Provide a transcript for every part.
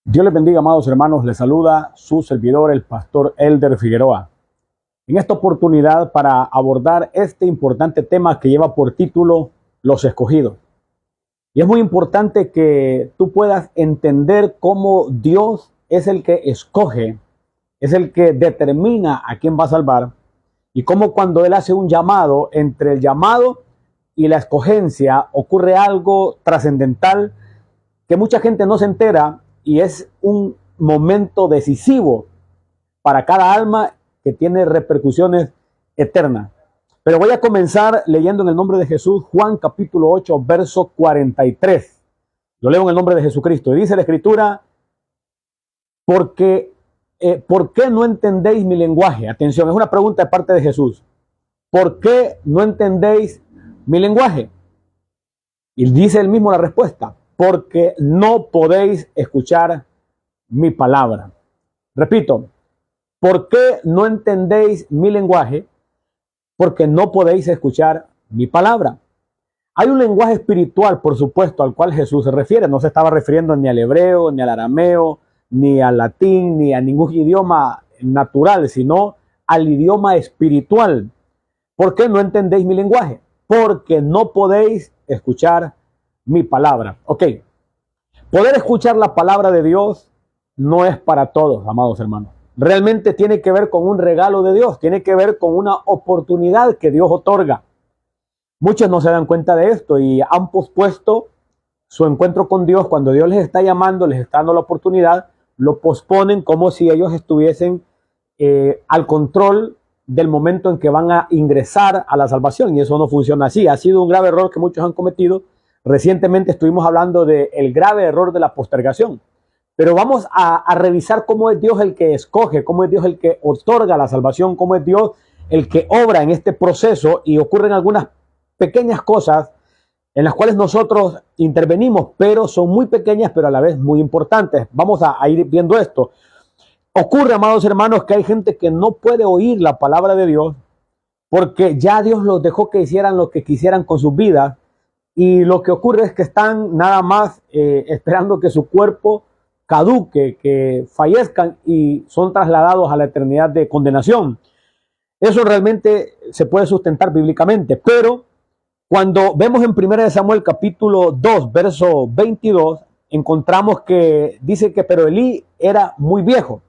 Dios les bendiga, amados hermanos. Les saluda su servidor, el pastor Elder Figueroa. En esta oportunidad para abordar este importante tema que lleva por título Los Escogidos. Y es muy importante que tú puedas entender cómo Dios es el que escoge, es el que determina a quién va a salvar, y cómo cuando Él hace un llamado, entre el llamado y la escogencia ocurre algo trascendental que mucha gente no se entera. Y es un momento decisivo para cada alma que tiene repercusiones eternas. Pero voy a comenzar leyendo en el nombre de Jesús, Juan capítulo 8, verso 43. Lo leo en el nombre de Jesucristo. Y dice la Escritura, ¿por qué no entendéis mi lenguaje? Atención, es una pregunta de parte de Jesús. ¿Por qué no entendéis mi lenguaje? Y dice él mismo la respuesta. Porque no podéis escuchar mi palabra. Repito, ¿por qué no entendéis mi lenguaje? Porque no podéis escuchar mi palabra. Hay un lenguaje espiritual, por supuesto, al cual Jesús se refiere. No se estaba refiriendo ni al hebreo, ni al arameo, ni al latín, ni a ningún idioma natural, sino al idioma espiritual. ¿Por qué no entendéis mi lenguaje? Porque no podéis escuchar mi palabra. Ok, poder escuchar la palabra de Dios no es para todos, amados hermanos. Realmente tiene que ver con un regalo de Dios, tiene que ver con una oportunidad que Dios otorga. Muchos no se dan cuenta de esto y han pospuesto su encuentro con Dios. Cuando Dios les está llamando, les está dando la oportunidad, lo posponen como si ellos estuviesen al control del momento en que van a ingresar a la salvación, y eso no funciona así. Ha sido un grave error que muchos han cometido. Recientemente estuvimos hablando del grave error de la postergación, pero vamos a revisar cómo es Dios el que escoge, cómo es Dios el que otorga la salvación, cómo es Dios el que obra en este proceso, y ocurren algunas pequeñas cosas en las cuales nosotros intervenimos, pero son muy pequeñas, pero a la vez muy importantes. Vamos a ir viendo esto. Ocurre, amados hermanos, que hay gente que no puede oír la palabra de Dios porque ya Dios los dejó que hicieran lo que quisieran con sus vidas. Y lo que ocurre es que están nada más esperando que su cuerpo caduque, que fallezcan y son trasladados a la eternidad de condenación. Eso realmente se puede sustentar bíblicamente, pero cuando vemos en 1 Samuel capítulo 2, verso 22, encontramos que dice que pero Elí era muy viejo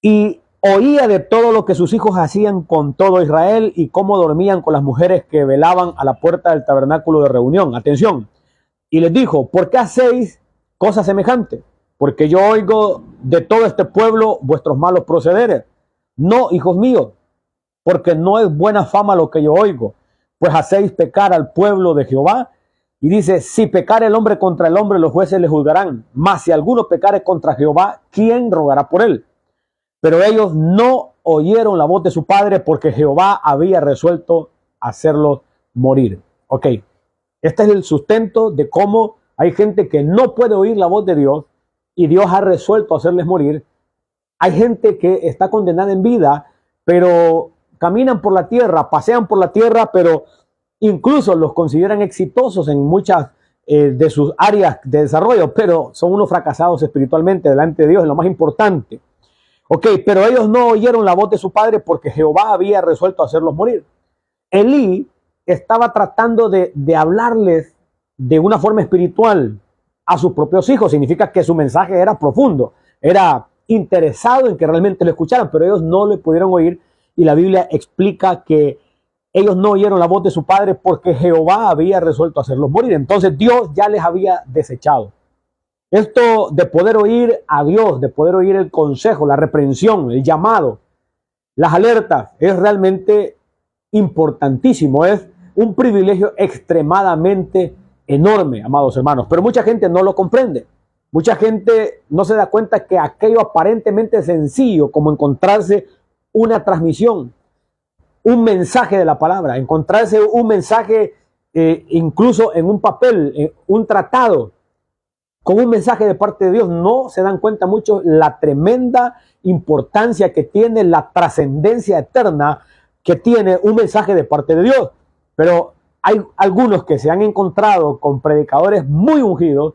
y oía de todo lo que sus hijos hacían con todo Israel y cómo dormían con las mujeres que velaban a la puerta del tabernáculo de reunión. Atención. Y les dijo, ¿por qué hacéis cosas semejantes? Porque yo oigo de todo este pueblo vuestros malos procederes. No, hijos míos, porque no es buena fama lo que yo oigo, pues hacéis pecar al pueblo de Jehová. Y dice, si pecare el hombre contra el hombre, los jueces le juzgarán. Mas si alguno pecare contra Jehová, ¿quién rogará por él? Pero ellos no oyeron la voz de su padre porque Jehová había resuelto hacerlos morir. Ok, este es el sustento de cómo hay gente que no puede oír la voz de Dios y Dios ha resuelto hacerles morir. Hay gente que está condenada en vida, pero caminan por la tierra, pasean por la tierra, pero incluso los consideran exitosos en muchas de sus áreas de desarrollo, pero son unos fracasados espiritualmente delante de Dios en lo más importante. Ok, pero ellos no oyeron la voz de su padre porque Jehová había resuelto hacerlos morir. Elí estaba tratando de hablarles de una forma espiritual a sus propios hijos. Significa que su mensaje era profundo, era interesado en que realmente lo escucharan, pero ellos no le pudieron oír, y la Biblia explica que ellos no oyeron la voz de su padre porque Jehová había resuelto hacerlos morir. Entonces Dios ya les había desechado. Esto de poder oír a Dios, de poder oír el consejo, la reprensión, el llamado, las alertas, es realmente importantísimo. Es un privilegio extremadamente enorme, amados hermanos. Pero mucha gente no lo comprende. Mucha gente no se da cuenta que aquello aparentemente sencillo, como encontrarse una transmisión, un mensaje de la palabra, encontrarse un mensaje incluso en un papel, un tratado, con un mensaje de parte de Dios, no se dan cuenta mucho la tremenda importancia que tiene, la trascendencia eterna que tiene un mensaje de parte de Dios. Pero hay algunos que se han encontrado con predicadores muy ungidos,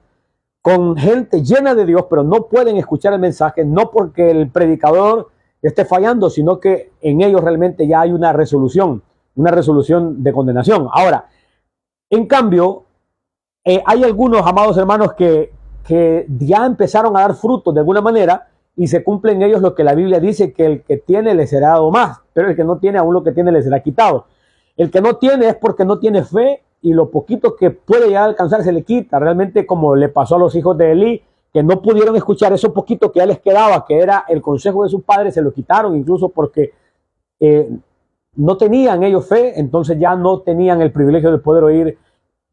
con gente llena de Dios, pero no pueden escuchar el mensaje, no porque el predicador esté fallando, sino que en ellos realmente ya hay una resolución de condenación. Ahora, en cambio, hay algunos, amados hermanos, que ya empezaron a dar frutos de alguna manera y se cumple en ellos lo que la Biblia dice, que el que tiene le será dado más, pero el que no tiene, aún lo que tiene le será quitado. El que no tiene es porque no tiene fe y lo poquito que puede llegar a alcanzar se le quita. Realmente, como le pasó a los hijos de Elí, que no pudieron escuchar eso poquito que ya les quedaba, que era el consejo de sus padres, se lo quitaron incluso porque no tenían ellos fe, entonces ya no tenían el privilegio de poder oír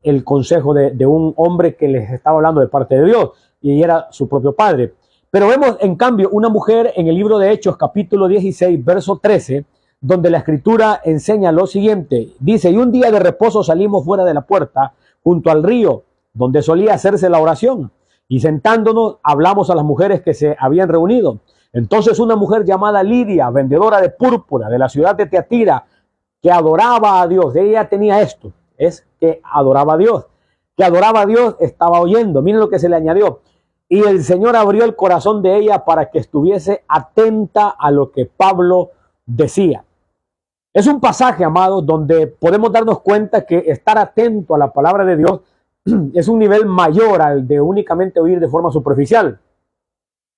el consejo de un hombre que les estaba hablando de parte de Dios, y era su propio padre. Pero vemos en cambio una mujer en el libro de Hechos capítulo 16 verso 13, donde la escritura enseña lo siguiente. Dice: y un día de reposo salimos fuera de la puerta junto al río donde solía hacerse la oración, y sentándonos hablamos a las mujeres que se habían reunido. Entonces una mujer llamada Lidia, vendedora de púrpura de la ciudad de Teatira, que adoraba a Dios, ella tenía esto, es que adoraba a Dios, estaba oyendo. Miren lo que se le añadió: y el Señor abrió el corazón de ella para que estuviese atenta a lo que Pablo decía. Es un pasaje, amados, donde podemos darnos cuenta que estar atento a la palabra de Dios es un nivel mayor al de únicamente oír de forma superficial.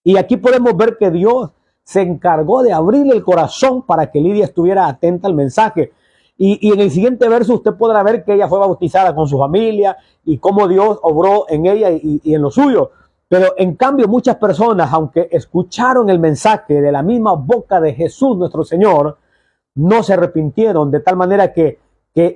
Y aquí podemos ver que Dios se encargó de abrirle el corazón para que Lidia estuviera atenta al mensaje. Y en el siguiente verso usted podrá ver que ella fue bautizada con su familia y cómo Dios obró en ella y en lo suyo. Pero en cambio muchas personas, aunque escucharon el mensaje de la misma boca de Jesús nuestro Señor, no se arrepintieron, de tal manera que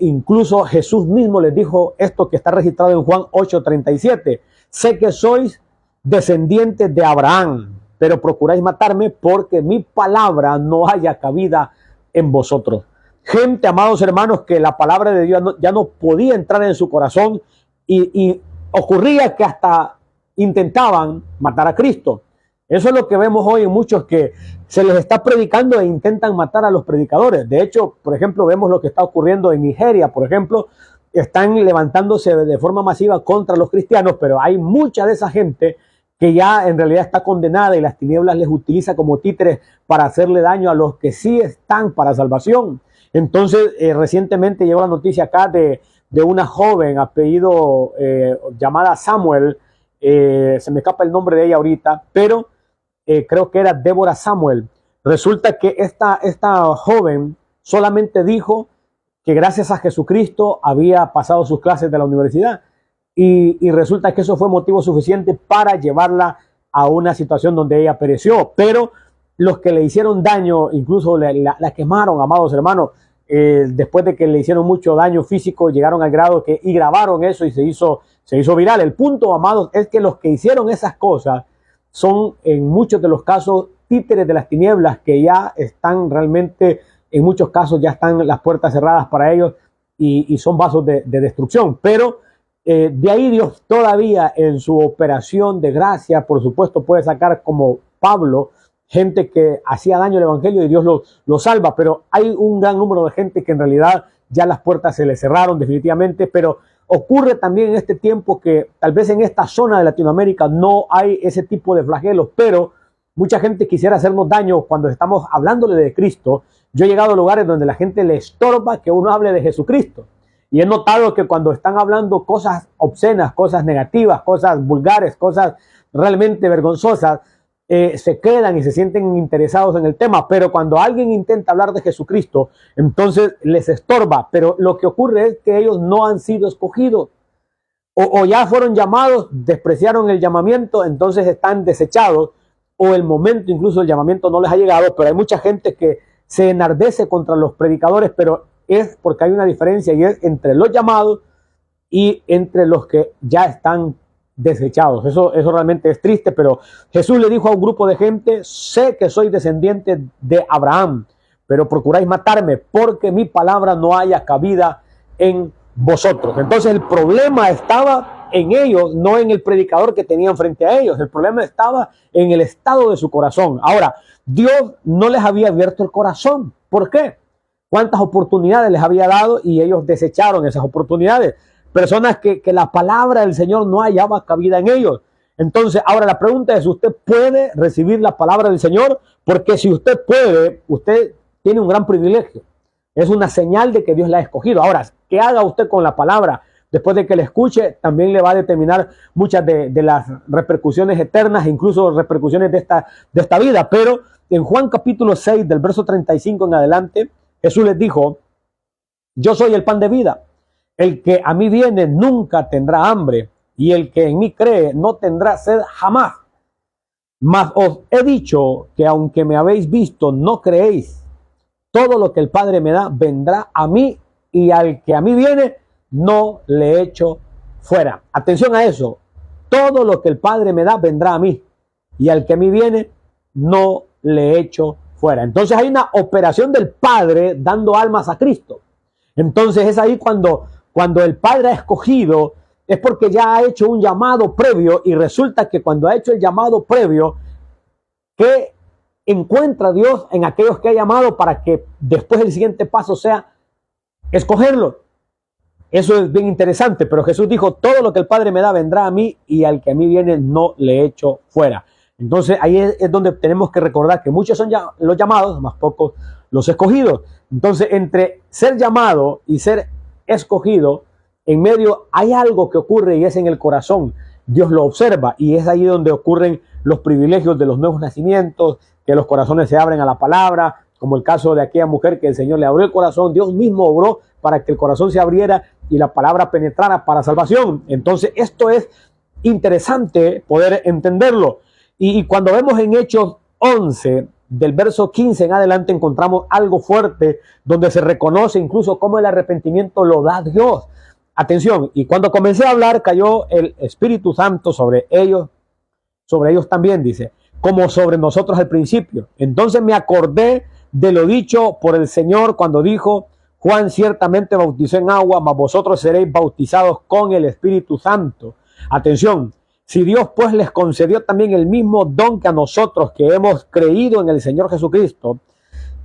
incluso Jesús mismo les dijo esto que está registrado en Juan 8:37. Sé que sois descendientes de Abraham, pero procuráis matarme porque mi palabra no haya cabida en vosotros. Gente, amados hermanos, que la palabra de Dios ya no podía entrar en su corazón y ocurría que hasta intentaban matar a Cristo. Eso es lo que vemos hoy en muchos, que se les está predicando e intentan matar a los predicadores. De hecho, por ejemplo, vemos lo que está ocurriendo en Nigeria, por ejemplo, están levantándose de forma masiva contra los cristianos, pero hay mucha de esa gente que ya en realidad está condenada y las tinieblas les utiliza como títeres para hacerle daño a los que sí están para salvación. Entonces, recientemente llegó la noticia acá de una joven apellido llamada Samuel, se me escapa el nombre de ella ahorita, pero creo que era Débora Samuel. Resulta que esta joven solamente dijo que gracias a Jesucristo había pasado sus clases de la universidad, y resulta que eso fue motivo suficiente para llevarla a una situación donde ella pereció. Pero los que le hicieron daño, incluso la quemaron, amados hermanos, después de que le hicieron mucho daño físico, llegaron al grado y grabaron eso y se hizo viral. El punto, amados, es que los que hicieron esas cosas son en muchos de los casos títeres de las tinieblas, que ya están realmente, en muchos casos ya están las puertas cerradas para ellos y son vasos de destrucción. Pero de ahí Dios todavía en su operación de gracia, por supuesto, puede sacar, como Pablo, gente que hacía daño al evangelio y Dios lo salva. Pero hay un gran número de gente que en realidad ya las puertas se le cerraron definitivamente. Pero ocurre también en este tiempo que tal vez en esta zona de Latinoamérica no hay ese tipo de flagelos, pero mucha gente quisiera hacernos daño cuando estamos hablándole de Cristo. Yo he llegado a lugares donde la gente le estorba que uno hable de Jesucristo. Y he notado que cuando están hablando cosas obscenas, cosas negativas, cosas vulgares, cosas realmente vergonzosas, se quedan y se sienten interesados en el tema. Pero cuando alguien intenta hablar de Jesucristo, entonces les estorba. Pero lo que ocurre es que ellos no han sido escogidos, o ya fueron llamados, despreciaron el llamamiento, entonces están desechados, o el momento incluso el llamamiento no les ha llegado. Pero hay mucha gente que se enardece contra los predicadores, pero es porque hay una diferencia, y es entre los llamados y entre los que ya están desechados. Eso realmente es triste. Pero Jesús le dijo a un grupo de gente: sé que sois descendientes de Abraham, pero procuráis matarme porque mi palabra no haya cabida en vosotros. Entonces el problema estaba en ellos, no en el predicador que tenían frente a ellos. El problema estaba en el estado de su corazón. Ahora, Dios no les había abierto el corazón. ¿Por qué? ¿Cuántas oportunidades les había dado y ellos desecharon esas oportunidades? Personas que la palabra del Señor no hallaba cabida en ellos. Entonces, ahora la pregunta es, ¿usted puede recibir la palabra del Señor? Porque si usted puede, usted tiene un gran privilegio. Es una señal de que Dios la ha escogido. Ahora, ¿qué haga usted con la palabra después de que la escuche? También le va a determinar muchas de las repercusiones eternas, incluso repercusiones de esta vida. Pero en Juan capítulo 6, del verso 35 en adelante, Jesús les dijo, yo soy el pan de vida. El que a mí viene nunca tendrá hambre, y el que en mí cree no tendrá sed jamás. Mas os he dicho que aunque me habéis visto, no creéis. Todo lo que el Padre me da vendrá a mí, y al que a mí viene no le echo fuera. Atención a eso. Todo lo que el Padre me da vendrá a mí, y al que a mí viene no le echo fuera. Entonces hay una operación del Padre dando almas a Cristo. Entonces es ahí cuando el Padre ha escogido, es porque ya ha hecho un llamado previo, y resulta que cuando ha hecho el llamado previo, ¿qué encuentra Dios en aquellos que ha llamado para que después el siguiente paso sea escogerlo? Eso es bien interesante, pero Jesús dijo, todo lo que el Padre me da vendrá a mí, y al que a mí viene no le echo fuera. Entonces ahí es donde tenemos que recordar que muchos son los llamados, más pocos los escogidos. Entonces entre ser llamado y ser escogido, en medio hay algo que ocurre, y es en el corazón. Dios lo observa, y es ahí donde ocurren los privilegios de los nuevos nacimientos, que los corazones se abren a la palabra, como el caso de aquella mujer que el Señor le abrió el corazón. Dios mismo obró para que el corazón se abriera y la palabra penetrara para salvación. Entonces esto es interesante poder entenderlo. Y cuando vemos en Hechos 11, del verso 15 en adelante, encontramos algo fuerte donde se reconoce incluso cómo el arrepentimiento lo da Dios. Atención, y cuando comencé a hablar cayó el Espíritu Santo sobre ellos también, dice, como sobre nosotros al principio. Entonces me acordé de lo dicho por el Señor cuando dijo, Juan ciertamente bautizó en agua, mas vosotros seréis bautizados con el Espíritu Santo. Atención, si Dios pues les concedió también el mismo don que a nosotros que hemos creído en el Señor Jesucristo,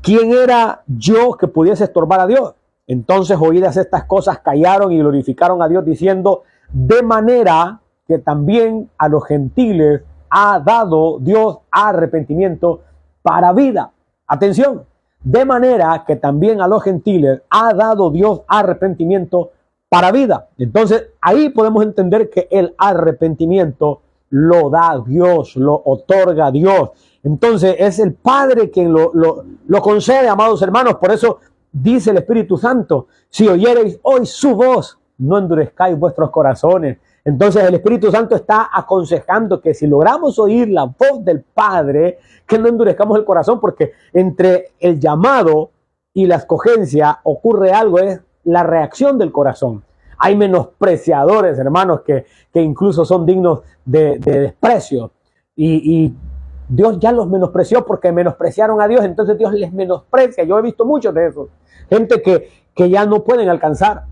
¿quién era yo que pudiese estorbar a Dios? Entonces, oídas estas cosas, callaron y glorificaron a Dios, diciendo, de manera que también a los gentiles ha dado Dios arrepentimiento para vida. Atención, de manera que también a los gentiles ha dado Dios arrepentimiento para vida. Entonces, ahí podemos entender que el arrepentimiento lo da Dios, lo otorga Dios. Entonces, es el Padre quien lo concede, amados hermanos. Por eso dice el Espíritu Santo, si oyereis hoy su voz, no endurezcáis vuestros corazones. Entonces el Espíritu Santo está aconsejando que si logramos oír la voz del Padre, que no endurezcamos el corazón, porque entre el llamado y la escogencia ocurre algo, es la reacción del corazón. Hay menospreciadores, hermanos, que incluso son dignos de desprecio. Y Dios ya los menospreció porque menospreciaron a Dios, entonces Dios les menosprecia. Yo he visto muchos de esos. Gente que ya no pueden alcanzar.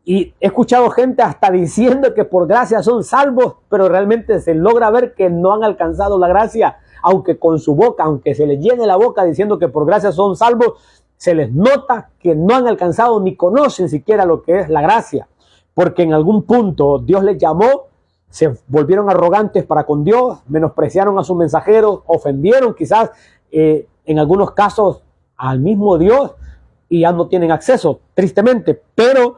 Y he escuchado gente hasta diciendo que por gracia son salvos, pero realmente se logra ver que no han alcanzado la gracia, aunque con su boca, aunque se les llene la boca diciendo que por gracia son salvos, se les nota que no han alcanzado ni conocen siquiera lo que es la gracia, porque en algún punto Dios les llamó, se volvieron arrogantes para con Dios, menospreciaron a sus mensajeros, ofendieron quizás en algunos casos al mismo Dios y ya no tienen acceso, tristemente, pero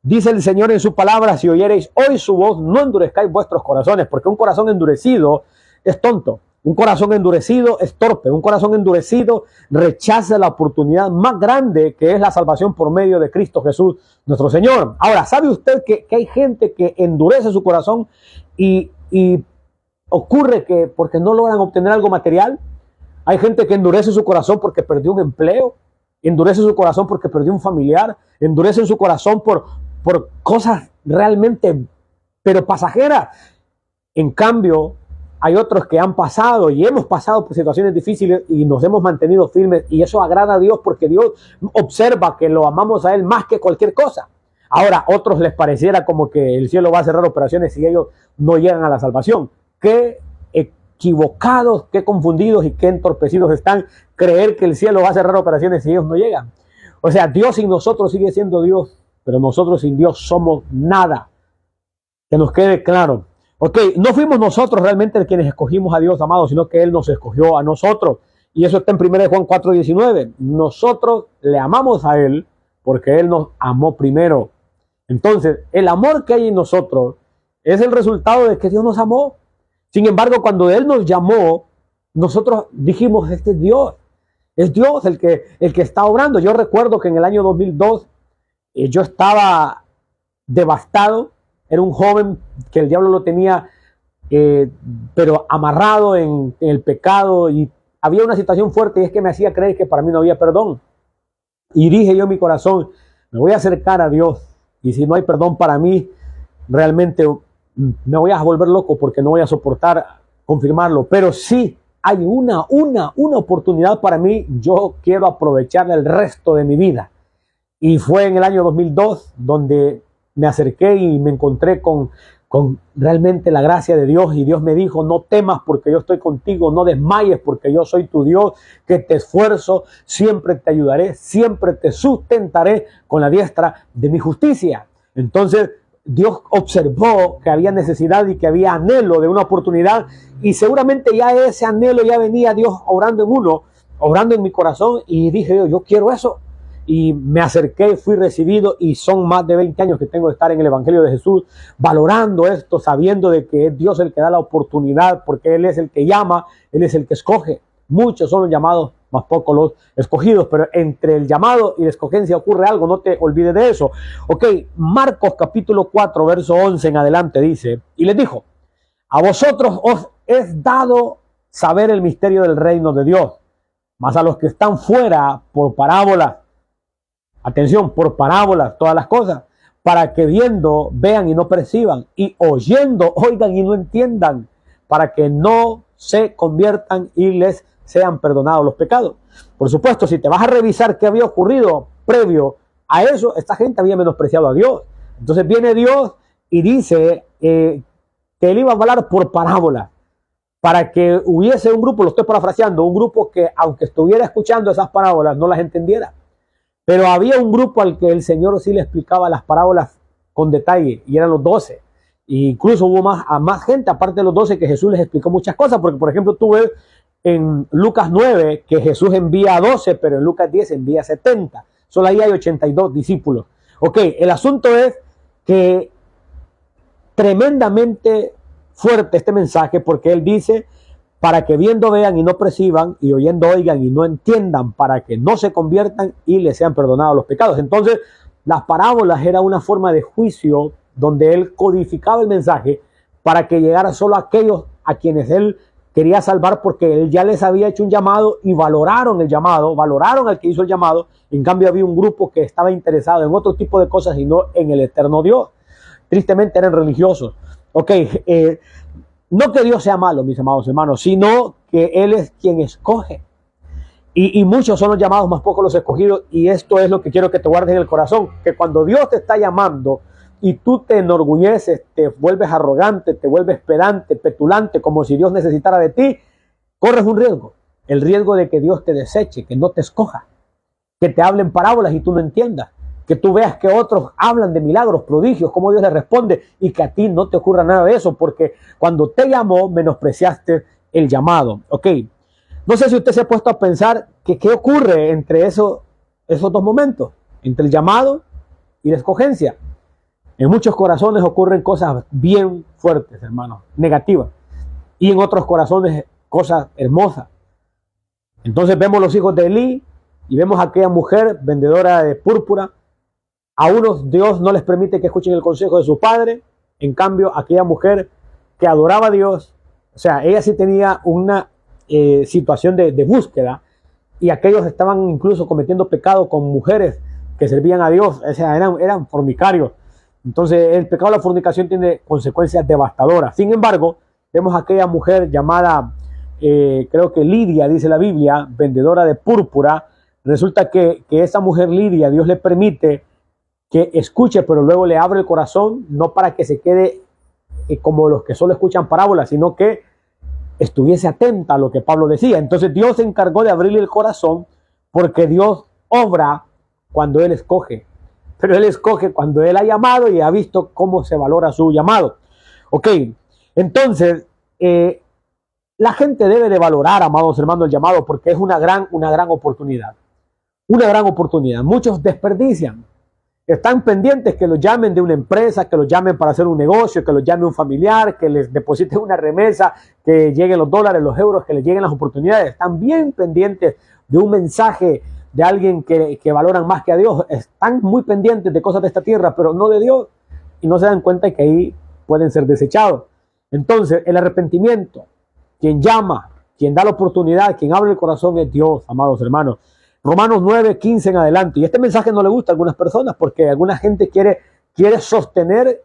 dice el Señor en su palabra, si oyereis hoy su voz, no endurezcáis vuestros corazones, porque un corazón endurecido es tonto, un corazón endurecido es torpe, un corazón endurecido rechaza la oportunidad más grande que es la salvación por medio de Cristo Jesús, nuestro Señor. Ahora, ¿sabe usted que hay gente que endurece su corazón y ocurre que porque no logran obtener algo material? Hay gente que endurece su corazón porque perdió un empleo, endurece su corazón porque perdió un familiar, endurece su corazón por cosas realmente, pero pasajeras. En cambio, hay otros que han pasado y hemos pasado por situaciones difíciles y nos hemos mantenido firmes, y eso agrada a Dios porque Dios observa que lo amamos a Él más que cualquier cosa. Ahora, a otros les pareciera como que el cielo va a cerrar operaciones si ellos no llegan a la salvación. Qué equivocados, qué confundidos y qué entorpecidos están creer que el cielo va a cerrar operaciones si ellos no llegan. O sea, Dios sin nosotros sigue siendo Dios, pero nosotros sin Dios somos nada. Que nos quede claro. Ok, no fuimos nosotros realmente quienes escogimos a Dios, amado, sino que Él nos escogió a nosotros. Y eso está en 1 Juan 4:19. Nosotros le amamos a Él porque Él nos amó primero. Entonces, el amor que hay en nosotros es el resultado de que Dios nos amó. Sin embargo, cuando Él nos llamó, nosotros dijimos, este es Dios el que está obrando. Yo recuerdo que en el año 2002 yo estaba devastado. Era un joven que el diablo lo tenía, pero amarrado en el pecado, y había una situación fuerte, y es que me hacía creer que para mí no había perdón. Y dije yo en mi corazón, me voy a acercar a Dios, y si no hay perdón para mí, realmente me voy a volver loco porque no voy a soportar confirmarlo. Pero sí hay una oportunidad para mí, yo quiero aprovecharla el resto de mi vida. Y fue en el año 2002 donde me acerqué y me encontré con realmente la gracia de Dios, y Dios me dijo, no temas porque yo estoy contigo, no desmayes porque yo soy tu Dios, que te esfuerzo, siempre te ayudaré, siempre te sustentaré con la diestra de mi justicia. Entonces Dios observó que había necesidad y que había anhelo de una oportunidad, y seguramente ya ese anhelo ya venía Dios obrando en mi corazón, y dije yo quiero eso. Y me acerqué, fui recibido, y son más de 20 años que tengo de estar en el Evangelio de Jesús, valorando esto, sabiendo de que es Dios el que da la oportunidad, porque Él es el que llama, Él es el que escoge. Muchos son los llamados, más pocos los escogidos, pero entre el llamado y la escogencia ocurre algo, no te olvides de eso. Ok, Marcos capítulo 4, verso 11 en adelante dice, y les dijo, a vosotros os es dado saber el misterio del reino de Dios, mas a los que están fuera por parábolas, atención, por parábolas, todas las cosas, para que viendo vean y no perciban, y oyendo oigan y no entiendan, para que no se conviertan y les sean perdonados los pecados. Por supuesto, si te vas a revisar qué había ocurrido previo a eso, esta gente había menospreciado a Dios. Entonces viene Dios y dice que Él iba a hablar por parábolas, para que hubiese un grupo, lo estoy parafraseando, un grupo que aunque estuviera escuchando esas parábolas no las entendiera. Pero había un grupo al que el Señor sí le explicaba las parábolas con detalle, y eran los 12. E incluso hubo más gente, aparte de los 12, que Jesús les explicó muchas cosas, porque por ejemplo tú ves en Lucas 9 que Jesús envía a 12, pero en Lucas 10 envía 70. Solo ahí hay 82 discípulos. Ok, el asunto es que tremendamente fuerte este mensaje, porque Él dice, para que viendo vean y no perciban, y oyendo oigan y no entiendan, para que no se conviertan y les sean perdonados los pecados. Entonces, las parábolas era una forma de juicio donde Él codificaba el mensaje para que llegara solo a aquellos a quienes Él quería salvar, porque Él ya les había hecho un llamado y valoraron el llamado, valoraron al que hizo el llamado. En cambio, había un grupo que estaba interesado en otro tipo de cosas y no en el eterno Dios. Tristemente eran religiosos. Ok, no que Dios sea malo, mis amados hermanos, sino que Él es quien escoge. Y muchos son los llamados, más pocos los escogidos. Y esto es lo que quiero que te guardes en el corazón, que cuando Dios te está llamando y tú te enorgulleces, te vuelves arrogante, te vuelves pedante, petulante, como si Dios necesitara de ti, corres un riesgo. El riesgo de que Dios te deseche, que no te escoja, que te hablen parábolas y tú no entiendas, que tú veas que otros hablan de milagros, prodigios, cómo Dios les responde, y que a ti no te ocurra nada de eso, porque cuando te llamó, menospreciaste el llamado. Ok, no sé si usted se ha puesto a pensar que qué ocurre entre esos dos momentos, entre el llamado y la escogencia. En muchos corazones ocurren cosas bien fuertes, hermanos, negativas, y en otros corazones cosas hermosas. Entonces vemos los hijos de Elí y vemos a aquella mujer vendedora de púrpura. A unos Dios no les permite que escuchen el consejo de su padre. En cambio, aquella mujer que adoraba a Dios, o sea, ella sí tenía una situación de búsqueda, y aquellos estaban incluso cometiendo pecado con mujeres que servían a Dios, o sea, eran fornicarios. Entonces, el pecado de la fornicación tiene consecuencias devastadoras. Sin embargo, vemos a aquella mujer llamada, creo que Lidia, dice la Biblia, vendedora de púrpura. Resulta que esa mujer Lidia, Dios le permite que escuche, pero luego le abre el corazón, no para que se quede como los que solo escuchan parábolas, sino que estuviese atenta a lo que Pablo decía. Entonces Dios se encargó de abrirle el corazón, porque Dios obra cuando Él escoge, pero Él escoge cuando Él ha llamado y ha visto cómo se valora su llamado. Ok, Entonces, la gente debe de valorar, amados hermanos, el llamado, porque es una gran oportunidad. Una gran oportunidad. Muchos desperdician. Están pendientes que los llamen de una empresa, que los llamen para hacer un negocio, que los llame un familiar, que les depositen una remesa, que lleguen los dólares, los euros, que les lleguen las oportunidades. Están bien pendientes de un mensaje de alguien que valoran más que a Dios. Están muy pendientes de cosas de esta tierra, pero no de Dios. Y no se dan cuenta que ahí pueden ser desechados. Entonces, el arrepentimiento, quien llama, quien da la oportunidad, quien abre el corazón es Dios, amados hermanos. Romanos 9, 15 en adelante. Y este mensaje no le gusta a algunas personas porque alguna gente quiere sostener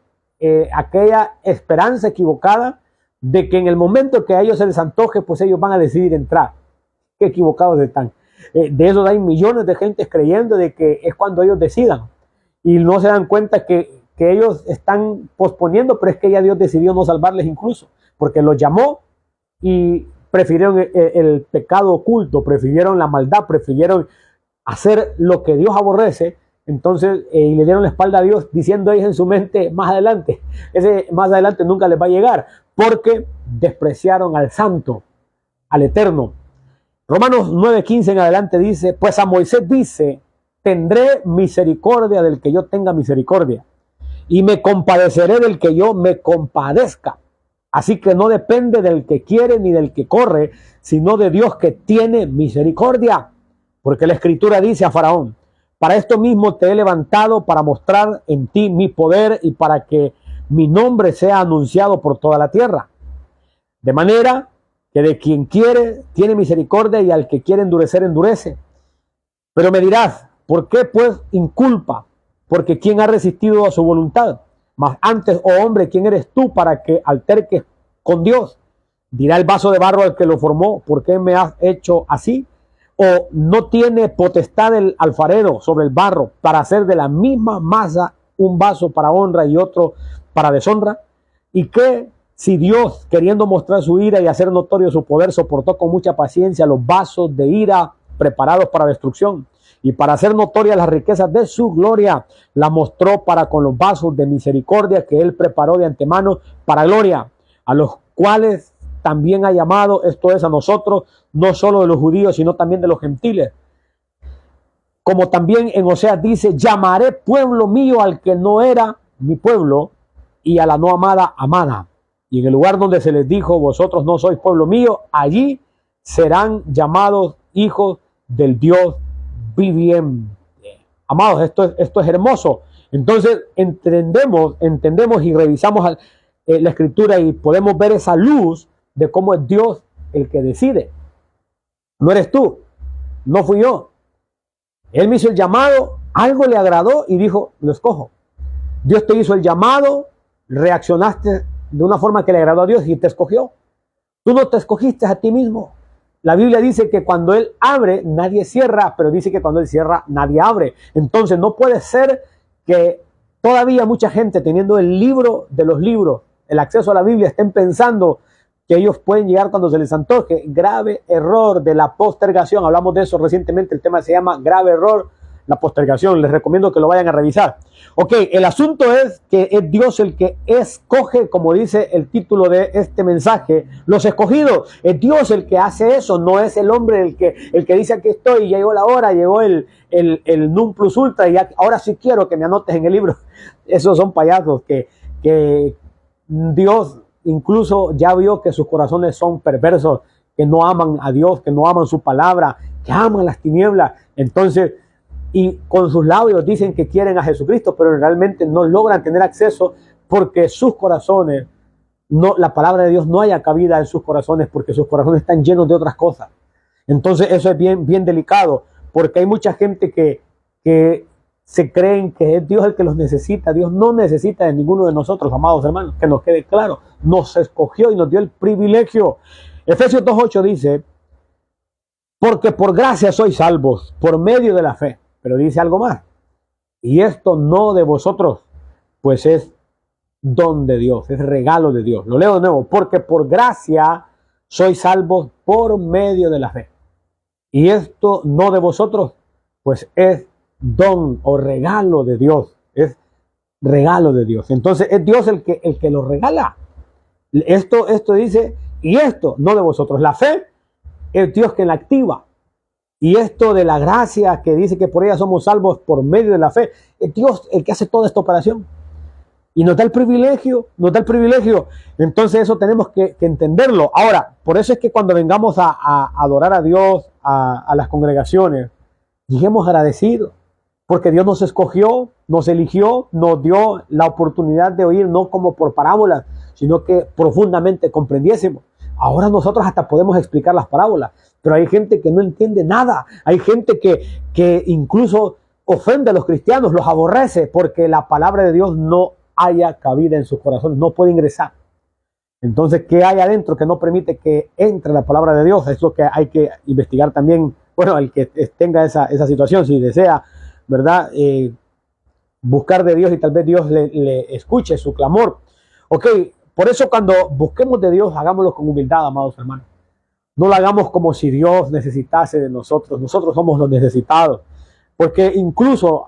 aquella esperanza equivocada de que en el momento que a ellos se les antoje, pues ellos van a decidir entrar. Qué equivocados están. De eso hay millones de gente creyendo de que es cuando ellos decidan. Y no se dan cuenta que ellos están posponiendo, pero es que ya Dios decidió no salvarles incluso, porque los llamó y prefirieron el pecado oculto, prefirieron la maldad, prefirieron hacer lo que Dios aborrece. Entonces, y le dieron la espalda a Dios, diciendo ellos en su mente, más adelante, ese más adelante nunca les va a llegar, porque despreciaron al santo, al eterno. Romanos 9:15 en adelante dice, pues a Moisés dice, tendré misericordia del que yo tenga misericordia, y me compadeceré del que yo me compadezca. Así que no depende del que quiere ni del que corre, sino de Dios que tiene misericordia. Porque la Escritura dice a Faraón, para esto mismo te he levantado para mostrar en ti mi poder y para que mi nombre sea anunciado por toda la tierra. De manera que de quien quiere tiene misericordia y al que quiere endurecer, endurece. Pero me dirás, ¿por qué pues inculpa? Porque ¿quién ha resistido a su voluntad? Mas antes, oh hombre, ¿quién eres tú para que alterques con Dios? Dirá el vaso de barro al que lo formó, ¿por qué me has hecho así? ¿O no tiene potestad el alfarero sobre el barro para hacer de la misma masa un vaso para honra y otro para deshonra? ¿Y qué si Dios, queriendo mostrar su ira y hacer notorio su poder, soportó con mucha paciencia los vasos de ira preparados para destrucción? Y para hacer notorias las riquezas de su gloria, la mostró para con los vasos de misericordia que él preparó de antemano para gloria, a los cuales también ha llamado, esto es a nosotros, no solo de los judíos, sino también de los gentiles. Como también en Oseas dice, llamaré pueblo mío al que no era mi pueblo, y a la no amada, amada. Y en el lugar donde se les dijo, vosotros no sois pueblo mío, allí serán llamados hijos del Dios viviente. Amados, esto es hermoso. Entonces entendemos y revisamos la Escritura y podemos ver esa luz de cómo es Dios el que decide. No eres tú, no fui yo. Él me hizo el llamado, algo le agradó y dijo, lo escojo. Dios te hizo el llamado, reaccionaste de una forma que le agradó a Dios y te escogió. Tú no te escogiste a ti mismo. La Biblia dice que cuando Él abre, nadie cierra, pero dice que cuando Él cierra, nadie abre. Entonces no puede ser que todavía mucha gente teniendo el libro de los libros, el acceso a la Biblia, estén pensando que ellos pueden llegar cuando se les antoje. Grave error de la postergación. Hablamos de eso recientemente, el tema se llama grave error, la postergación. Les recomiendo que lo vayan a revisar. Ok, el asunto es que es Dios el que escoge, como dice el título de este mensaje, los escogidos. Es Dios el que hace eso, no es el hombre el que dice aquí estoy, ya llegó la hora, llegó el non plus ultra y ahora sí quiero que me anotes en el libro. Esos son payasos que Dios incluso ya vio que sus corazones son perversos, que no aman a Dios, que no aman su palabra, que aman las tinieblas. Entonces, y con sus labios dicen que quieren a Jesucristo, pero realmente no logran tener acceso porque sus corazones, la palabra de Dios no haya cabida en sus corazones porque sus corazones están llenos de otras cosas. Entonces eso es bien delicado, porque hay mucha gente que se creen que es Dios el que los necesita. Dios no necesita de ninguno de nosotros, amados hermanos, que nos quede claro. Nos escogió y nos dio el privilegio. Efesios 2:8 dice, porque por gracia sois salvos, por medio de la fe. Pero dice algo más. Y esto no de vosotros, pues es don de Dios, es regalo de Dios. Lo leo de nuevo. Porque por gracia sois salvos por medio de la fe. Y esto no de vosotros, pues es don o regalo de Dios. Es regalo de Dios. Entonces es Dios el que lo regala. Esto dice, y esto no de vosotros. La fe es Dios quien la activa. Y esto de la gracia que dice que por ella somos salvos por medio de la fe, es Dios el que hace toda esta operación. Y nos da el privilegio, nos da el privilegio. Entonces eso tenemos que entenderlo. Ahora, por eso es que cuando vengamos a adorar a Dios, a las congregaciones, lleguemos agradecidos. Porque Dios nos escogió, nos eligió, nos dio la oportunidad de oír, no como por parábolas, sino que profundamente comprendiésemos. Ahora nosotros hasta podemos explicar las parábolas, pero hay gente que no entiende nada. Hay gente que incluso ofende a los cristianos, los aborrece, porque la palabra de Dios no haya cabida en sus corazones, no puede ingresar. Entonces, ¿qué hay adentro que no permite que entre la palabra de Dios? Es lo que hay que investigar también. Bueno, el que tenga esa situación, si desea, ¿verdad? Buscar de Dios y tal vez Dios le escuche su clamor. Ok, por eso cuando busquemos de Dios, hagámoslo con humildad, amados hermanos. No lo hagamos como si Dios necesitase de nosotros. Nosotros somos los necesitados. Porque incluso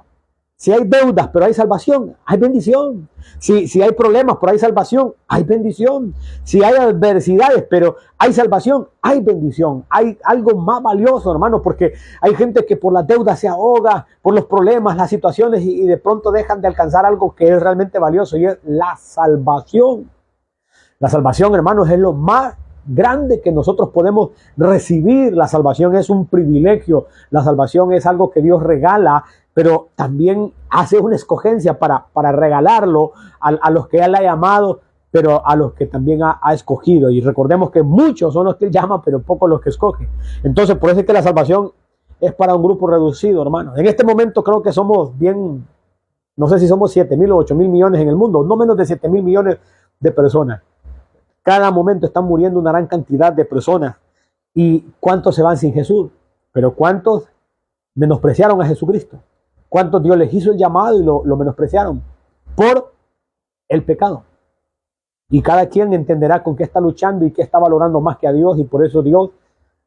si hay deudas, pero hay salvación, hay bendición. Si hay problemas, pero hay salvación, hay bendición. Si hay adversidades, pero hay salvación, hay bendición. Hay algo más valioso, hermano, porque hay gente que por las deudas se ahoga, por los problemas, las situaciones, y de pronto dejan de alcanzar algo que es realmente valioso, y es la salvación. La salvación, hermanos, es lo más grande que nosotros podemos recibir. La salvación es un privilegio. La salvación es algo que Dios regala, pero también hace una escogencia para regalarlo a los que Él ha llamado, pero a los que también ha escogido. Y recordemos que muchos son los que Él llama, pero pocos los que escoge. Entonces, por eso es que la salvación es para un grupo reducido, hermanos. En este momento creo que somos bien, no sé si somos 7,000 o 8,000 millones en el mundo, no menos de 7,000 millones de personas. Cada momento están muriendo una gran cantidad de personas. ¿Y cuántos se van sin Jesús? Pero ¿cuántos menospreciaron a Jesucristo? ¿Cuántos Dios les hizo el llamado y lo menospreciaron? Por el pecado. Y cada quien entenderá con qué está luchando y qué está valorando más que a Dios, y por eso Dios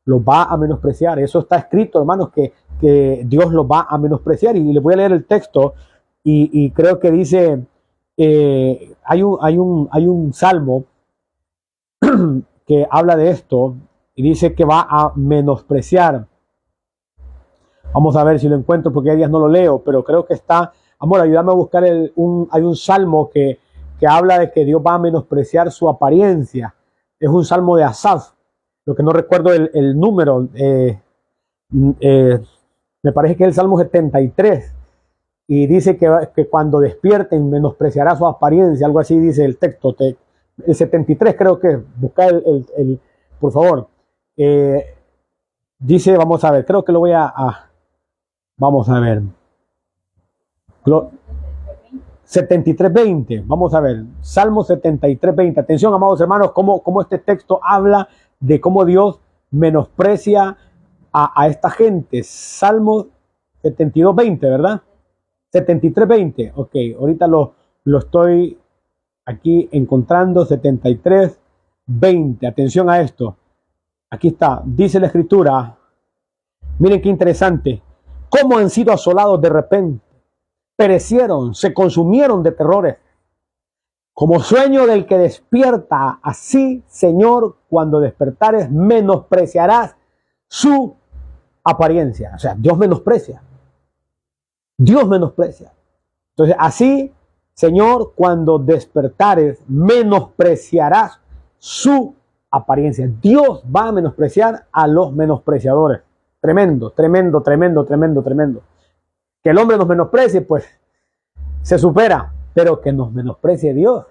los va a menospreciar. Eso está escrito, hermanos, que Dios los va a menospreciar. Y les voy a leer el texto, y creo que dice, hay un salmo que habla de esto, y dice que va a menospreciar. Vamos a ver si lo encuentro, porque hay días no lo leo, pero creo que está. Amor, ayúdame a buscar hay un salmo que habla de que Dios va a menospreciar su apariencia. Es un salmo de Asaf, lo que no recuerdo el número. Me parece que es el salmo 73, y dice que cuando despierten menospreciará su apariencia, algo así dice el texto. El 73 creo que, busca por favor. Dice, vamos a ver, creo que lo voy vamos a ver. 73:20, vamos a ver. Salmo 73:20. Atención, amados hermanos, cómo este texto habla de cómo Dios menosprecia a esta gente. Salmo 72:20, ¿verdad? 73:20. Ok, ahorita lo estoy aquí encontrando. 73:20. Atención a esto. Aquí está. Dice la escritura. Miren qué interesante. Cómo han sido asolados de repente. Perecieron, se consumieron de terrores. Como sueño del que despierta, así, Señor, cuando despertares, menospreciarás su apariencia. O sea, Dios menosprecia. Dios menosprecia. Entonces, así, Señor, cuando despertares, menospreciarás su apariencia. Dios va a menospreciar a los menospreciadores. Tremendo, tremendo, tremendo, tremendo, tremendo. Que el hombre nos menosprecie, pues se supera, pero que nos menosprecie Dios,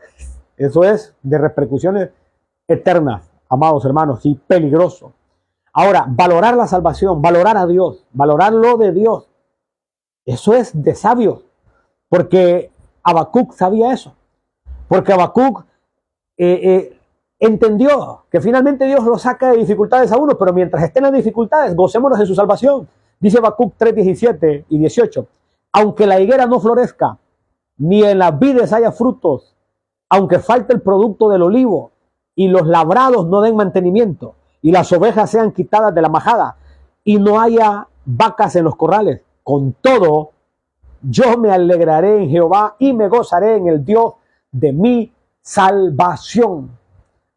eso es de repercusiones eternas, amados hermanos, y peligroso. Ahora, valorar la salvación, valorar a Dios, valorar lo de Dios, eso es de sabios, porque Habacuc sabía eso, porque Habacuc entendió que finalmente Dios lo saca de dificultades a uno, pero mientras estén en las dificultades, gocémonos de su salvación. Dice Habacuc 3:17 y 18, aunque la higuera no florezca, ni en las vides haya frutos, aunque falte el producto del olivo, y los labrados no den mantenimiento, y las ovejas sean quitadas de la majada, y no haya vacas en los corrales, con todo, yo me alegraré en Jehová, y me gozaré en el Dios de mi salvación.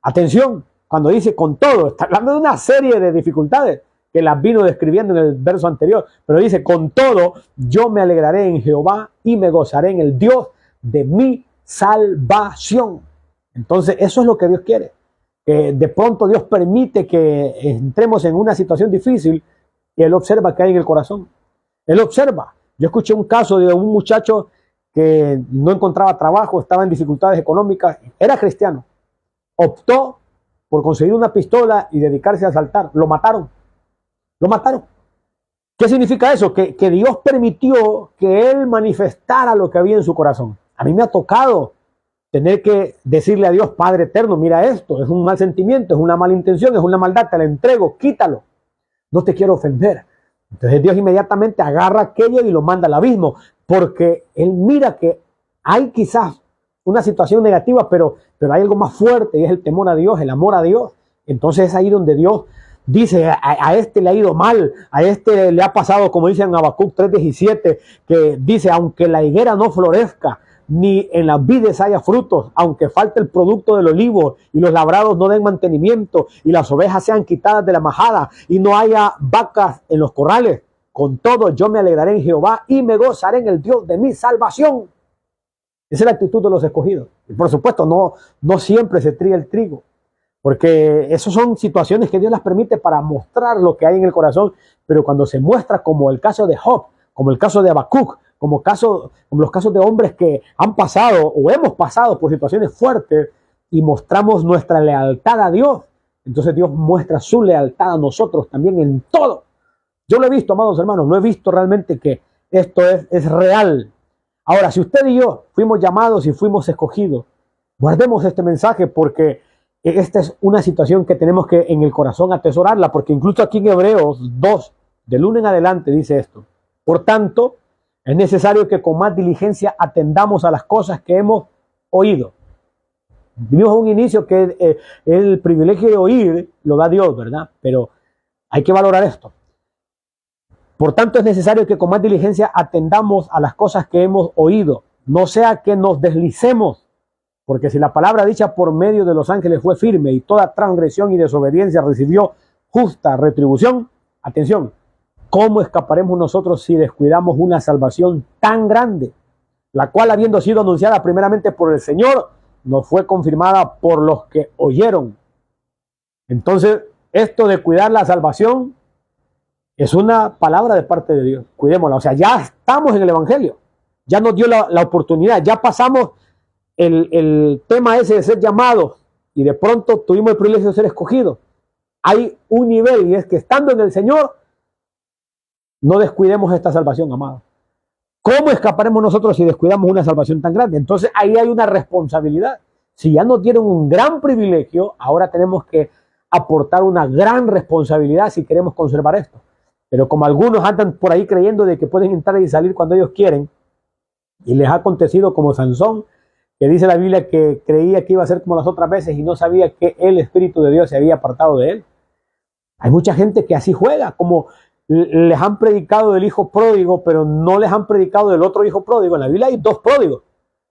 Atención, cuando dice con todo, está hablando de una serie de dificultades que las vino describiendo en el verso anterior, pero dice, con todo, yo me alegraré en Jehová y me gozaré en el Dios de mi salvación. Entonces, eso es lo que Dios quiere. Que de pronto Dios permite que entremos en una situación difícil y Él observa qué hay en el corazón. Él observa. Yo escuché un caso de un muchacho que no encontraba trabajo, estaba en dificultades económicas, era cristiano. Optó por conseguir una pistola y dedicarse a asaltar. Lo mataron. Lo mataron. ¿Qué significa eso? Que Dios permitió que él manifestara lo que había en su corazón. A mí me ha tocado tener que decirle a Dios, Padre eterno, mira esto, es un mal sentimiento, es una mala intención, es una maldad, te la entrego, quítalo. No te quiero ofender. Entonces Dios inmediatamente agarra aquello y lo manda al abismo, porque Él mira que hay quizás una situación negativa, pero hay algo más fuerte y es el temor a Dios, el amor a Dios. Entonces es ahí donde Dios dice, a este le ha ido mal, a este le ha pasado, como dice en Habacuc 3:17, que dice, aunque la higuera no florezca, ni en las vides haya frutos, aunque falte el producto del olivo y los labrados no den mantenimiento y las ovejas sean quitadas de la majada y no haya vacas en los corrales, con todo yo me alegraré en Jehová y me gozaré en el Dios de mi salvación. Esa es la actitud de los escogidos. Y por supuesto no siempre se trilla el trigo, porque esas son situaciones que Dios las permite para mostrar lo que hay en el corazón, pero cuando se muestra, como el caso de Job, como el caso de Habacuc, como los casos de hombres que han pasado o hemos pasado por situaciones fuertes y mostramos nuestra lealtad a Dios, entonces Dios muestra su lealtad a nosotros también en todo. Yo lo he visto, amados hermanos, lo he visto realmente que esto es real. Ahora, si usted y yo fuimos llamados y fuimos escogidos, guardemos este mensaje, porque esta es una situación que tenemos que en el corazón atesorarla, porque incluso aquí en Hebreos 2, del 1 en adelante, dice esto. Por tanto, es necesario que con más diligencia atendamos a las cosas que hemos oído. Vimos a un inicio que el privilegio de oír lo da Dios, ¿verdad? Pero hay que valorar esto. Por tanto, es necesario que con más diligencia atendamos a las cosas que hemos oído, no sea que nos deslicemos, porque si la palabra dicha por medio de los ángeles fue firme y toda transgresión y desobediencia recibió justa retribución, atención, ¿cómo escaparemos nosotros si descuidamos una salvación tan grande, la cual, habiendo sido anunciada primeramente por el Señor, nos fue confirmada por los que oyeron? Entonces, esto de cuidar la salvación es una palabra de parte de Dios. Cuidémosla. O sea, ya estamos en el Evangelio. Ya nos dio la oportunidad. Ya pasamos el tema ese de ser llamados y de pronto tuvimos el privilegio de ser escogidos. Hay un nivel, y es que estando en el Señor, no descuidemos esta salvación, amado. ¿Cómo escaparemos nosotros si descuidamos una salvación tan grande? Entonces ahí hay una responsabilidad. Si ya nos dieron un gran privilegio, ahora tenemos que aportar una gran responsabilidad si queremos conservar esto. Pero como algunos andan por ahí creyendo de que pueden entrar y salir cuando ellos quieren, y les ha acontecido como Sansón, que dice la Biblia que creía que iba a ser como las otras veces y no sabía que el Espíritu de Dios se había apartado de él. Hay mucha gente que así juega, como les han predicado del hijo pródigo, pero no les han predicado del otro hijo pródigo. En la Biblia hay dos pródigos.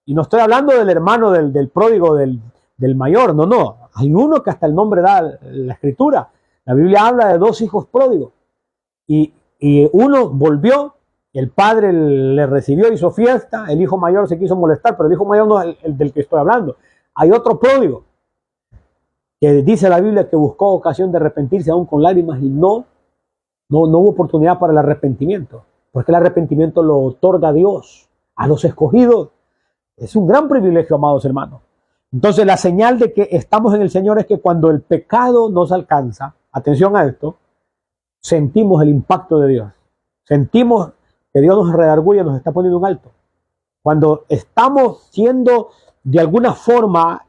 Y no estoy hablando del hermano del pródigo, del mayor, no. Hay uno que hasta el nombre da la escritura. La Biblia habla de dos hijos pródigos. Y uno volvió, el padre le recibió, hizo fiesta, el hijo mayor se quiso molestar, pero el hijo mayor no es el del que estoy hablando. Hay otro pródigo, que dice la Biblia que buscó ocasión de arrepentirse aún con lágrimas y no hubo oportunidad para el arrepentimiento, porque el arrepentimiento lo otorga Dios a los escogidos. Es un gran privilegio, amados hermanos. Entonces la señal de que estamos en el Señor es que cuando el pecado nos alcanza, atención a esto, sentimos el impacto de Dios. Sentimos que Dios nos redarguye, nos está poniendo un alto. Cuando estamos siendo de alguna forma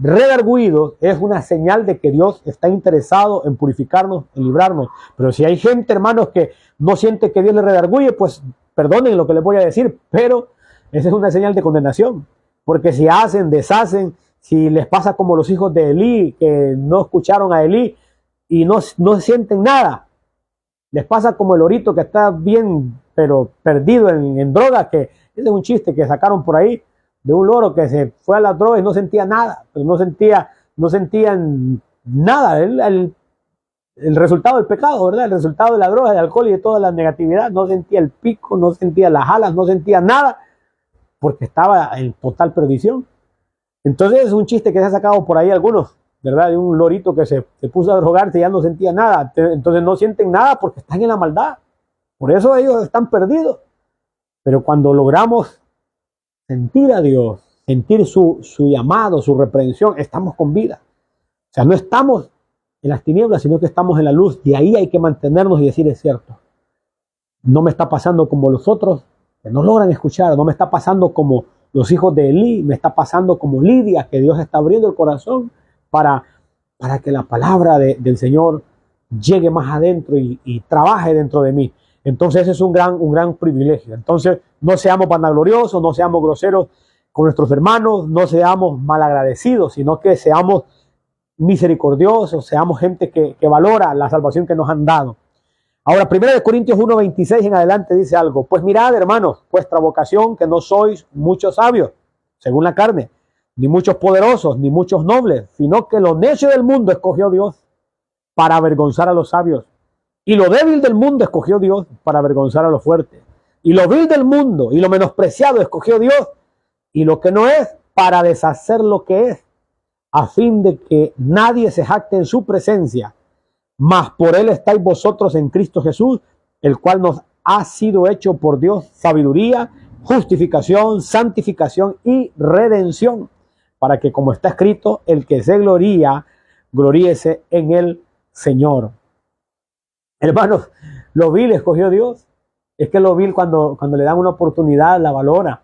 redarguidos, es una señal de que Dios está interesado en purificarnos, en librarnos. Pero si hay gente, hermanos, que no siente que Dios le redarguye, pues perdonen lo que les voy a decir, pero esa es una señal de condenación. Porque si hacen, deshacen, si les pasa como los hijos de Elí, que no escucharon a Elí y no sienten nada, les pasa como el lorito que está bien, pero perdido en droga, que ese es un chiste que sacaron por ahí, de un loro que se fue a las drogas y no sentía nada, pero no sentía no sentían nada, el resultado del pecado, ¿verdad? El resultado de la droga, del alcohol y de toda la negatividad. No sentía el pico, no sentía las alas, no sentía nada, porque estaba en total perdición. Entonces es un chiste que se ha sacado por ahí algunos, ¿verdad? De un lorito que se puso a drogarse y ya no sentía nada. Entonces no sienten nada porque están en la maldad. Por eso ellos están perdidos. Pero cuando logramos sentir a Dios, sentir su llamado, su reprensión, estamos con vida. O sea, no estamos en las tinieblas, sino que estamos en la luz. Y ahí hay que mantenernos y decir, es cierto. No me está pasando como los otros que no logran escuchar. No me está pasando como los hijos de Elí. Me está pasando como Lidia, que Dios está abriendo el corazón para que la palabra del Señor llegue más adentro y trabaje dentro de mí. Entonces ese es un gran privilegio. Entonces no seamos vanagloriosos, no seamos groseros con nuestros hermanos, no seamos malagradecidos, sino que seamos misericordiosos, seamos gente que valora la salvación que nos han dado. Ahora, 1 Corintios 1:26 en adelante dice algo. Pues mirad, hermanos, vuestra vocación, que no sois muchos sabios, según la carne, ni muchos poderosos, ni muchos nobles, sino que lo necio del mundo escogió Dios para avergonzar a los sabios. Y lo débil del mundo escogió Dios para avergonzar a los fuertes. Y lo vil del mundo y lo menospreciado escogió Dios. Y lo que no es, para deshacer lo que es, a fin de que nadie se jacte en su presencia. Mas por él estáis vosotros en Cristo Jesús, el cual nos ha sido hecho por Dios sabiduría, justificación, santificación y redención, para que, como está escrito, el que se gloría, gloríese en el Señor. Hermanos, lo vil escogió Dios. Es que lo vil cuando le dan una oportunidad la valora.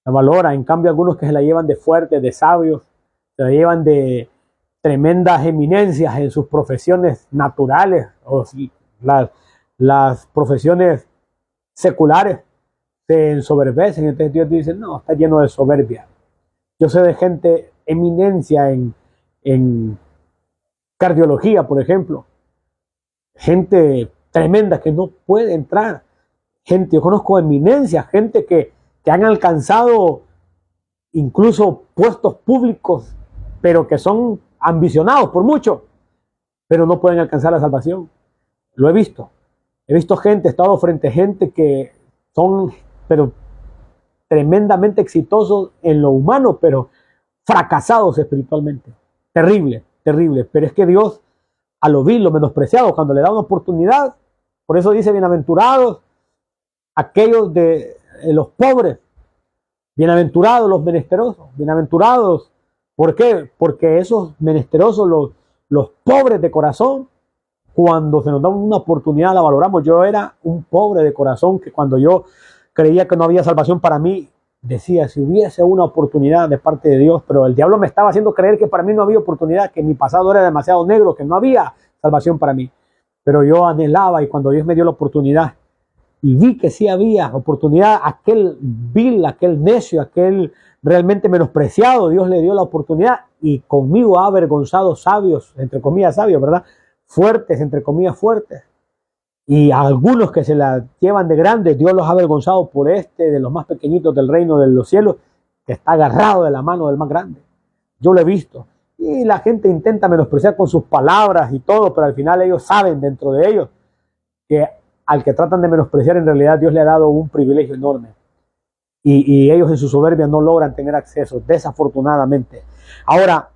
La valora. En cambio, algunos que se la llevan de fuertes, de sabios, se la llevan de tremendas eminencias en sus profesiones naturales o las profesiones seculares, se ensoberbecen. Entonces Dios dice, no, está lleno de soberbia. Yo sé de gente eminencia en cardiología, por ejemplo. Gente tremenda que no puede entrar. Yo conozco eminencias, gente que han alcanzado incluso puestos públicos, pero que son ambicionados por mucho, pero no pueden alcanzar la salvación. Lo he visto. He visto gente, he estado frente a gente que son, pero tremendamente exitosos en lo humano, pero fracasados espiritualmente. Terrible, terrible. Pero es que Dios, a lo vil, lo menospreciado, cuando le da una oportunidad, por eso dice, bienaventurados aquellos de los pobres, bienaventurados los menesterosos, bienaventurados. ¿Por qué? Porque esos menesterosos, los pobres de corazón, cuando se nos da una oportunidad la valoramos. Yo era un pobre de corazón que cuando yo creía que no había salvación para mí, decía, si hubiese una oportunidad de parte de Dios, pero el diablo me estaba haciendo creer que para mí no había oportunidad, que mi pasado era demasiado negro, que no había salvación para mí. Pero yo anhelaba, y cuando Dios me dio la oportunidad y vi que sí había oportunidad, aquel vil, aquel necio, aquel realmente menospreciado, Dios le dio la oportunidad y conmigo ha avergonzado sabios, entre comillas sabios, ¿verdad? Fuertes, entre comillas fuertes. Y a algunos que se la llevan de grandes, Dios los ha avergonzado por de los más pequeñitos del reino de los cielos, que está agarrado de la mano del más grande. Yo lo he visto. Y la gente intenta menospreciar con sus palabras y todo, pero al final ellos saben dentro de ellos que al que tratan de menospreciar, en realidad Dios le ha dado un privilegio enorme. Y ellos en su soberbia no logran tener acceso, desafortunadamente. Ahora,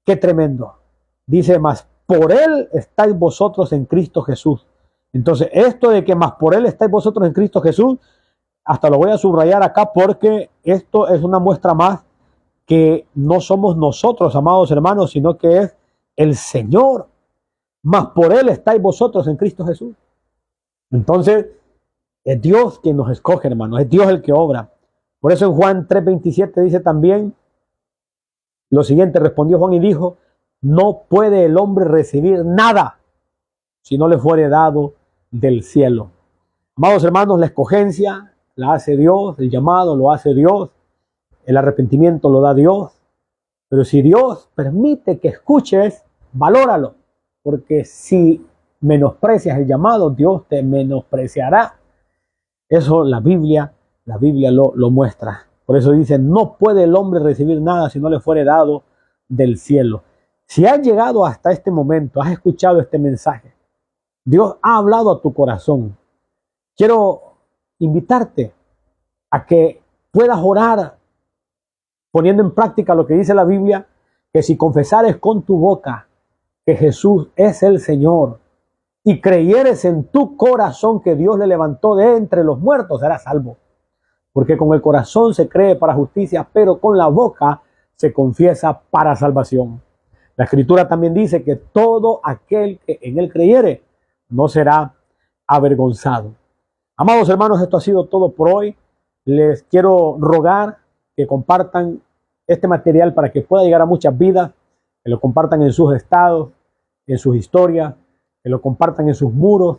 qué tremendo. Dice, más por él estáis vosotros en Cristo Jesús. Entonces, esto de que más por él estáis vosotros en Cristo Jesús, hasta lo voy a subrayar acá porque esto es una muestra más que no somos nosotros, amados hermanos, sino que es el Señor. Más por él estáis vosotros en Cristo Jesús. Entonces, es Dios quien nos escoge, hermanos. Es Dios el que obra. Por eso en Juan 3:27 dice también lo siguiente. Respondió Juan y dijo, no puede el hombre recibir nada si no le fuere dado del cielo. Amados hermanos, la escogencia la hace Dios, el llamado lo hace Dios, el arrepentimiento lo da Dios. Pero si Dios permite que escuches, valóralo, porque si menosprecias el llamado, Dios te menospreciará. Eso la Biblia lo muestra. Por eso dice, no puede el hombre recibir nada si no le fuere dado del cielo. Si has llegado hasta este momento, has escuchado este mensaje, Dios ha hablado a tu corazón. Quiero invitarte a que puedas orar poniendo en práctica lo que dice la Biblia, que si confesares con tu boca que Jesús es el Señor y creyeres en tu corazón que Dios le levantó de entre los muertos, serás salvo. Porque con el corazón se cree para justicia, pero con la boca se confiesa para salvación. La Escritura también dice que todo aquel que en él creyere no será avergonzado. Amados hermanos, esto ha sido todo por hoy. Les quiero rogar que compartan este material para que pueda llegar a muchas vidas, que lo compartan en sus estados, en sus historias, que lo compartan en sus muros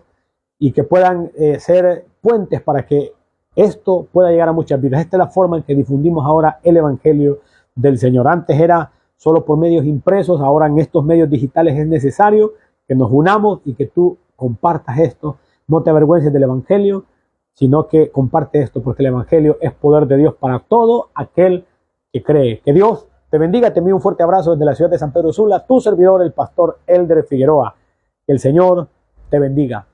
y que puedan ser puentes para que esto pueda llegar a muchas vidas. Esta es la forma en que difundimos ahora el Evangelio del Señor. Antes era solo por medios impresos, ahora en estos medios digitales es necesario que nos unamos y que tú compartas esto. No te avergüences del Evangelio, sino que comparte esto, porque el Evangelio es poder de Dios para todo aquel que cree. Que Dios te bendiga. Te envío un fuerte abrazo desde la ciudad de San Pedro Sula, tu servidor, el pastor Elder Figueroa. Que el Señor te bendiga.